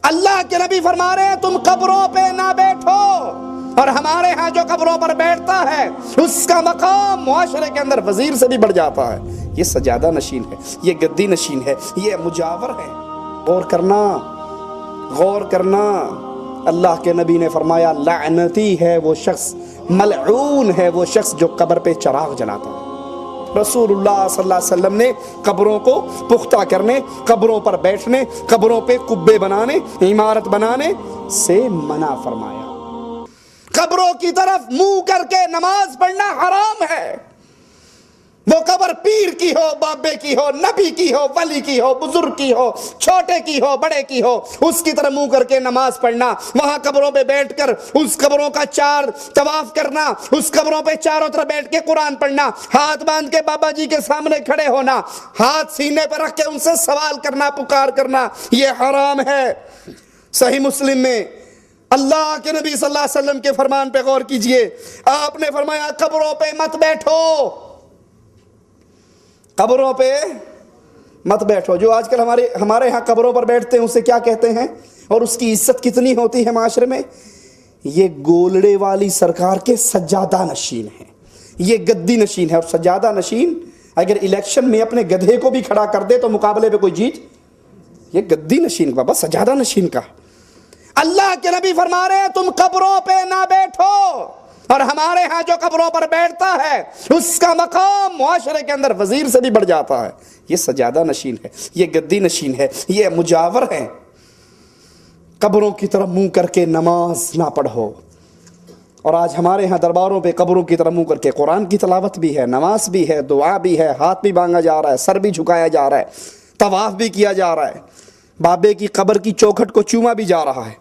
اللہ کے نبی فرما رہے ہیں تم قبروں پہ نہ بیٹھو، اور ہمارے ہاں جو قبروں پر بیٹھتا ہے اس کا مقام معاشرے کے اندر وزیر سے بھی بڑھ جاتا ہے۔ یہ سجادہ نشین ہے، یہ گدی نشین ہے، یہ مجاور ہے۔ غور کرنا، غور کرنا۔ اللہ کے نبی نے فرمایا لعنتی ہے وہ شخص، ملعون ہے وہ شخص جو قبر پہ چراغ جلاتا ہے۔ رسول اللہ صلی اللہ علیہ وسلم نے قبروں کو پختہ کرنے، قبروں پر بیٹھنے، قبروں پہ قبے بنانے، عمارت بنانے سے منع فرمایا۔ قبروں کی طرف منہ کر کے نماز پڑھنا حرام ہے، وہ قبر پیر کی ہو، بابے کی ہو، نبی کی ہو، ولی کی ہو، بزرگ کی ہو، چھوٹے کی ہو، بڑے کی ہو، اس کی طرف منہ کر کے نماز پڑھنا، وہاں قبروں پہ بیٹھ کر اس قبروں کا چار طواف کرنا، اس قبروں پہ چاروں طرف بیٹھ کے قرآن پڑھنا، ہاتھ باندھ کے بابا جی کے سامنے کھڑے ہونا، ہاتھ سینے پہ رکھ کے ان سے سوال کرنا، پکار کرنا، یہ حرام ہے۔ صحیح مسلم میں اللہ کے نبی صلی اللہ علیہ وسلم کے فرمان پہ غور کیجئے، آپ نے فرمایا قبروں پہ مت بیٹھو، قبروں پہ مت بیٹھو۔ جو آج کل ہمارے ہاں قبروں پر بیٹھتے ہیں اسے کیا کہتے ہیں، اور اس کی عزت کتنی ہوتی ہے معاشرے میں؟ یہ گولڑے والی سرکار کے سجادہ نشین ہیں، یہ گدی نشین ہے۔ اور سجادہ نشین اگر الیکشن میں اپنے گدھے کو بھی کھڑا کر دے تو مقابلے پہ کوئی جیت، یہ گدی نشین کا، بس سجادہ نشین کا۔ اللہ کے نبی فرما رہے ہیں تم قبروں پہ نہ بیٹھو، اور ہمارے ہاں جو قبروں پر بیٹھتا ہے اس کا مقام معاشرے کے اندر وزیر سے بھی بڑھ جاتا ہے۔ یہ سجادہ نشین ہے، یہ گدی نشین ہے، یہ مجاور ہے۔ قبروں کی طرف منہ کر کے نماز نہ پڑھو۔ اور آج ہمارے ہاں درباروں پہ قبروں کی طرف منہ کر کے قرآن کی تلاوت بھی ہے، نماز بھی ہے، دعا بھی ہے، ہاتھ بھی مانگا جا رہا ہے، سر بھی جھکایا جا رہا ہے، طواف بھی کیا جا رہا ہے، بابے کی قبر کی چوکھٹ کو چوما بھی جا رہا ہے۔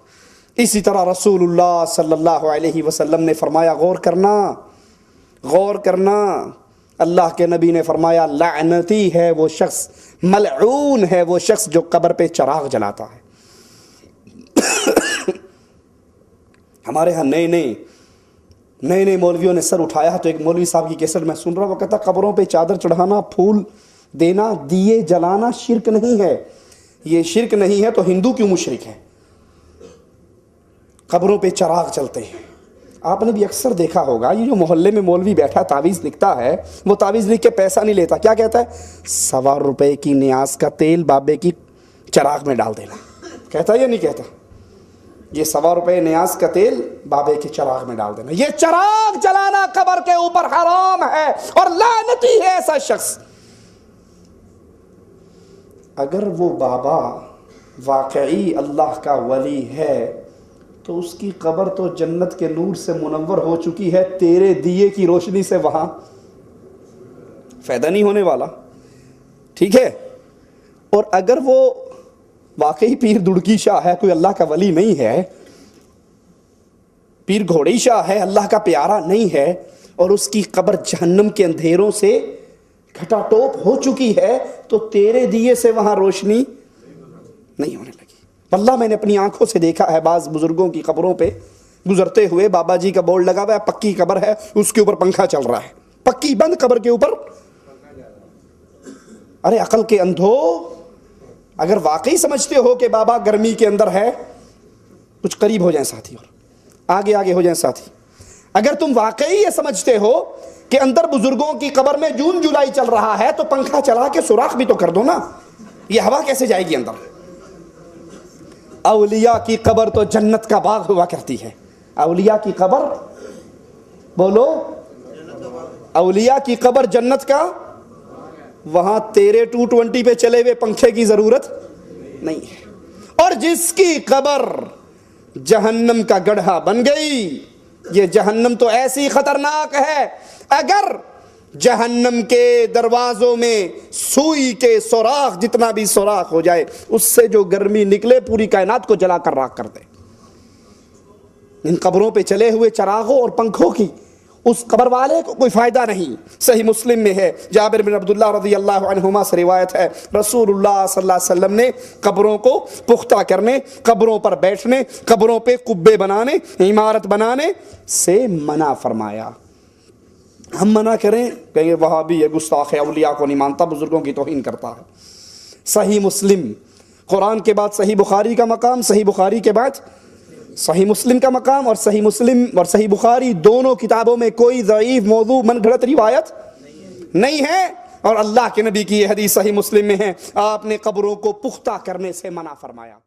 اسی طرح رسول اللہ صلی اللہ علیہ وسلم نے فرمایا، غور کرنا، غور کرنا، اللہ کے نبی نے فرمایا لعنتی ہے وہ شخص، ملعون ہے وہ شخص جو قبر پہ چراغ جلاتا ہے۔ ہمارے ہاں نئے مولویوں نے سر اٹھایا، تو ایک مولوی صاحب کی کیسٹ میں سن رہا ہوں، وہ کہتا قبروں پہ چادر چڑھانا، پھول دینا، دیے جلانا شرک نہیں ہے۔ یہ شرک نہیں ہے تو ہندو کیوں مشرک ہے؟ قبروں پہ چراغ چلتے ہیں۔ آپ نے بھی اکثر دیکھا ہوگا، یہ جو محلے میں مولوی بیٹھا تعویذ لکھتا ہے، وہ تعویذ لکھ کے پیسہ نہیں لیتا، کیا کہتا ہے؟ 1.25 روپے کی نیاز کا تیل بابے کی چراغ میں ڈال دینا، کہتا ہے یا نہیں کہتا؟ یہ 1.25 روپے نیاز کا تیل بابے کے چراغ میں ڈال دینا، یہ چراغ جلانا قبر کے اوپر حرام ہے، اور لعنتی ہے ایسا شخص۔ اگر وہ بابا واقعی اللہ کا ولی ہے تو اس کی قبر تو جنت کے نور سے منور ہو چکی ہے، تیرے دیے کی روشنی سے وہاں فائدہ نہیں ہونے والا، ٹھیک ہے؟ اور اگر وہ واقعی پیر دڑکی شاہ ہے، کوئی اللہ کا ولی نہیں ہے، پیر گھوڑی شاہ ہے، اللہ کا پیارا نہیں ہے، اور اس کی قبر جہنم کے اندھیروں سے گھٹا ٹوپ ہو چکی ہے، تو تیرے دیے سے وہاں روشنی نہیں ہونے لگی۔ واللہ میں نے اپنی آنکھوں سے دیکھا ہے، بعض بزرگوں کی قبروں پہ گزرتے ہوئے، بابا جی کا بورڈ لگا ہوا ہے، پکی قبر ہے، اس کے اوپر پنکھا چل رہا ہے، پکی بند قبر کے اوپر۔ ارے عقل کے اندھو، اگر واقعی سمجھتے ہو کہ بابا گرمی کے اندر ہے، کچھ قریب ہو جائیں ساتھی، اور آگے ہو جائیں ساتھی۔ اگر تم واقعی یہ سمجھتے ہو کہ اندر بزرگوں کی قبر میں جون جولائی چل رہا ہے، تو پنکھا چلا کے سوراخ بھی تو کر دو نا، یہ ہوا کیسے جائے گی اندر؟ اولیاء کی قبر تو جنت کا باغ ہوا کرتی ہے۔ اولیاء کی قبر، بولو، اولیاء کی قبر جنت کا، وہاں تیرے 220 پہ چلے ہوئے پنکھے کی ضرورت نہیں ہے۔ اور جس کی قبر جہنم کا گڑھا بن گئی، یہ جہنم تو ایسی خطرناک ہے، اگر جہنم کے دروازوں میں سوئی کے سوراخ جتنا بھی سوراخ ہو جائے، اس سے جو گرمی نکلے پوری کائنات کو جلا کر راکھ کر دے۔ ان قبروں پہ چلے ہوئے چراغوں اور پنکھوں کی اس قبر والے کو کوئی فائدہ نہیں۔ صحیح مسلم میں ہے، جابر بن عبداللہ رضی اللہ عنہما سے روایت ہے، رسول اللہ صلی اللہ علیہ وسلم نے قبروں کو پختہ کرنے، قبروں پر بیٹھنے، قبروں پہ قبے بنانے، عمارت بنانے سے منع فرمایا۔ ہم منع کریں، کہیں گے وہابی ہے، گستاخ ہے، اولیاء کو نہیں مانتا، بزرگوں کی توہین کرتا ہے۔ صحیح مسلم، قرآن کے بعد صحیح بخاری کا مقام، صحیح بخاری کے بعد صحیح مسلم کا مقام، اور صحیح مسلم اور صحیح بخاری دونوں کتابوں میں کوئی ضعیف موضوع من گھڑت روایت نہیں ہے، اور اللہ کے نبی کی یہ حدیث صحیح مسلم میں ہے، آپ نے قبروں کو پختہ کرنے سے منع فرمایا۔